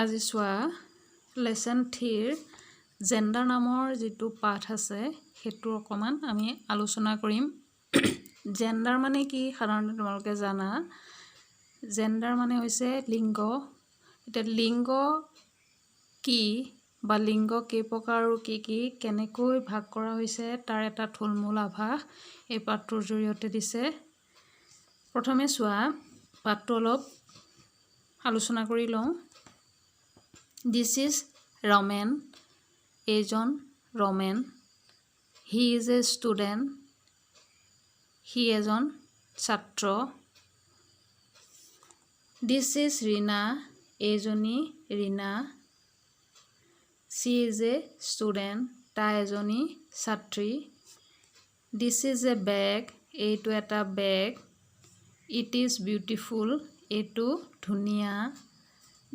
আজি চোৱা lesson 3 gender নামৰ যেটো পাঠ আছে হেতু অকমান আমি আলোচনা কৰিম। জেন্ডাৰ মানে কি সাধাৰণতে তোমালোকে জানা। জেন্ডাৰ মানে হৈছে লিংগ। এটা লিংগ কি বা লিংগ কেই প্ৰকাৰ আৰু কি কেনেকৈ ভাগ কৰা হৈছে তাৰ এটা থুলমূল আভাস এই পাঠটোৰ জৰিয়তে দিছে। প্ৰথমে চোৱা পাঠটো অলপ আলোচনা কৰি লওঁ। This is Roman, এজন Roman. He is a student. He এজন ছাত্ৰ. This is Rina, এজনী Rina. She is a student, তাই এজনী ছাত্ৰী. This is a bag, এইটো এটা bag. It is beautiful, এইটো ধুনীয়া.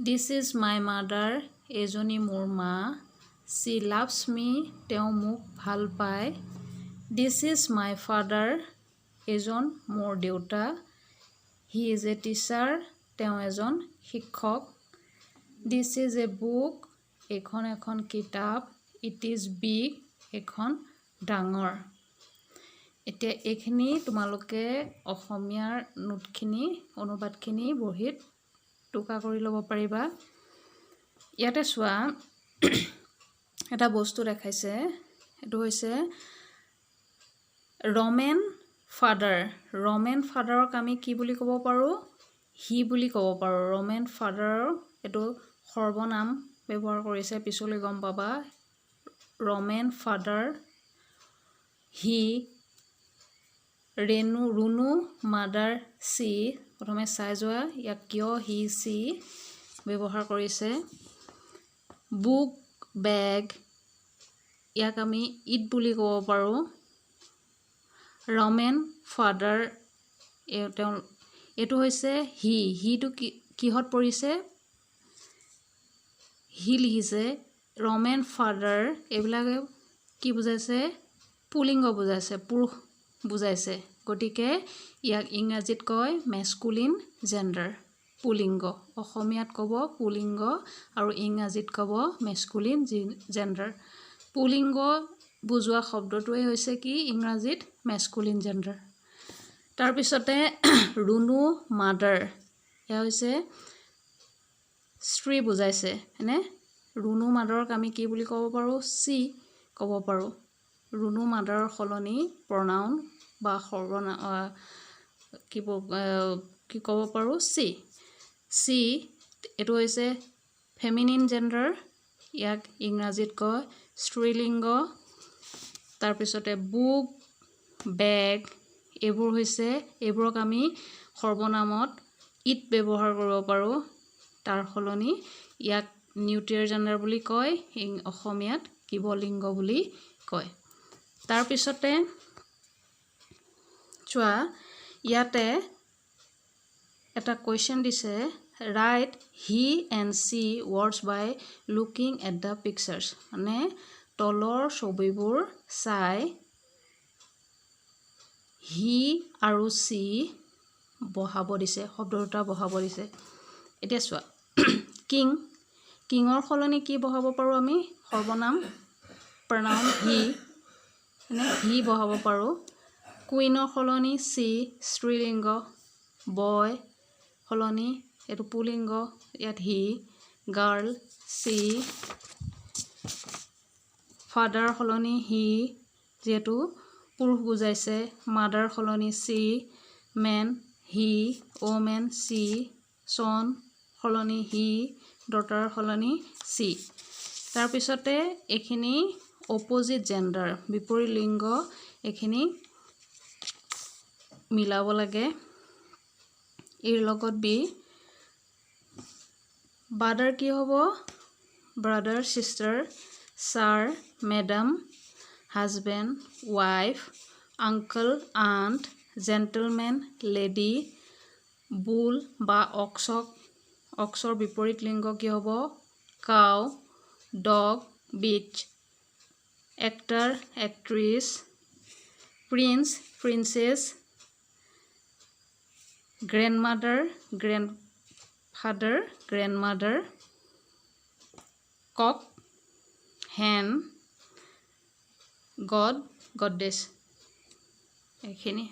This is my mother, এজনী মোৰ মা. She loves me, তেওঁ মোক ভাল পায়. This is my father, এজন মোৰ দেউতা. He is a teacher, তেওঁ এজন শিক্ষক. This is a book, এখন কিতাপ. It is big, এখন ডাঙৰ. এতিয়া এইখিনি তোমালোকে অসমীয়াৰ নোটখিনি অনুবাদখিনি বহিত টুকা কৰি ল'ব পাৰিবা। ইয়াতে চোৱা এটা বস্তু দেখাইছে, এটো হৈছে ৰমেন ফাদাৰ। ৰমেন ফাদাৰক আমি কি বুলি ক'ব পাৰো? হি বুলি ক'ব পাৰো। ৰমেন ফাদাৰ এটো সৰ্বনাম ব্যৱহাৰ কৰিছে, পিছলৈ গম পাবা। Romen father he. Runu mother she. প্ৰথমে চাই যোৱা ইয়াক কিয় হি চি ব্যৱহাৰ কৰিছে। বুক বেগ ইয়াক আমি ইট বুলি ক'ব পাৰো। ৰমেন ফাদাৰ এইটো হৈছে হি। হিটো কিহত পৰিছে? হি লিখিছে। ৰমেন ফাদাৰ এইবিলাকে কি বুজাইছে? পুলিংগ বুজাইছে, পুৰুষ বুজাইছে। গতিকে ইয়াক ইংৰাজীত কয় মেস্কুলিন জেন্ডাৰ, পুলিংগ। অসমীয়াত ক'ব পুলিংগ আৰু ইংৰাজীত ক'ব মেস্কুলিন জেন্ডাৰ। পুলিংগ বুজোৱা শব্দটোৱে হৈছে কি ইংৰাজীত মেস্কুলিন জেন্ডাৰ। তাৰপিছতে ৰুনু মাদাৰ, এয়া হৈছে স্ত্ৰী বুজাইছে, হয়নে? ৰুনু মাদাৰক আমি কি বুলি ক'ব পাৰো? চি ক'ব পাৰো। ৰুনু মাদাৰৰ সলনি প্ৰনাউন বা সৰ্বনাম কি ক'ব পাৰো? চি। চি এইটো হৈছে ফেমিনিন জেন্ডাৰ, ইয়াক ইংৰাজীত কয় স্ত্ৰীলিংগ। তাৰপিছতে বুক বেগ এইবোৰক আমি সৰ্বনামত ইট ব্যৱহাৰ কৰিব পাৰো। তাৰ সলনি ইয়াক নিউট্ৰিয়াৰ জেন্ডাৰ বুলি কয়, অসমীয়াত কিৱলিংগ বুলি কয়। তাৰপিছতে চোৱা ইয়াতে এটা কুৱেশ্যন দিছে, write he and she words by looking at the pictures. মানে তলৰ ছবিবোৰ চাই হি আৰু চি বহাব দিছে, শব্দ দুটা বহাব দিছে। এতিয়া চোৱা কিঙৰ সলনি কি বহাব পাৰো আমি? সৰ্বনাম প্ৰনাউন হি বহাব পাৰো। কুইনৰ সলনি চি স্ত্ৰীলিংগ। বয় সলনি এইটো পুলিংগ, ইয়াত হি। Girl C. ফাদাৰ সলনি হি যিহেতু পুৰুষ বুজাইছে। মাদাৰ সলনি she. Man he. Woman she. Son সলনি হি। ডটাৰ সলনি চি। তাৰপিছতে এইখিনি অপজিট জেন্ডাৰ, বিপৰীত লিংগ, এইখিনি মিলাব লাগে ইৰ লগত বি। বাদাৰ কি হ'ব? Brother sister. Sir madam, husband wife, uncle aunt, gentleman lady. Bull বা অক্সৰ বিপৰীত লিংগ কি হ'ব? Cow, dog bitch. Actor actress, prince princess, grandmother grandfather grandmother. Cock hen god goddess এইখিনি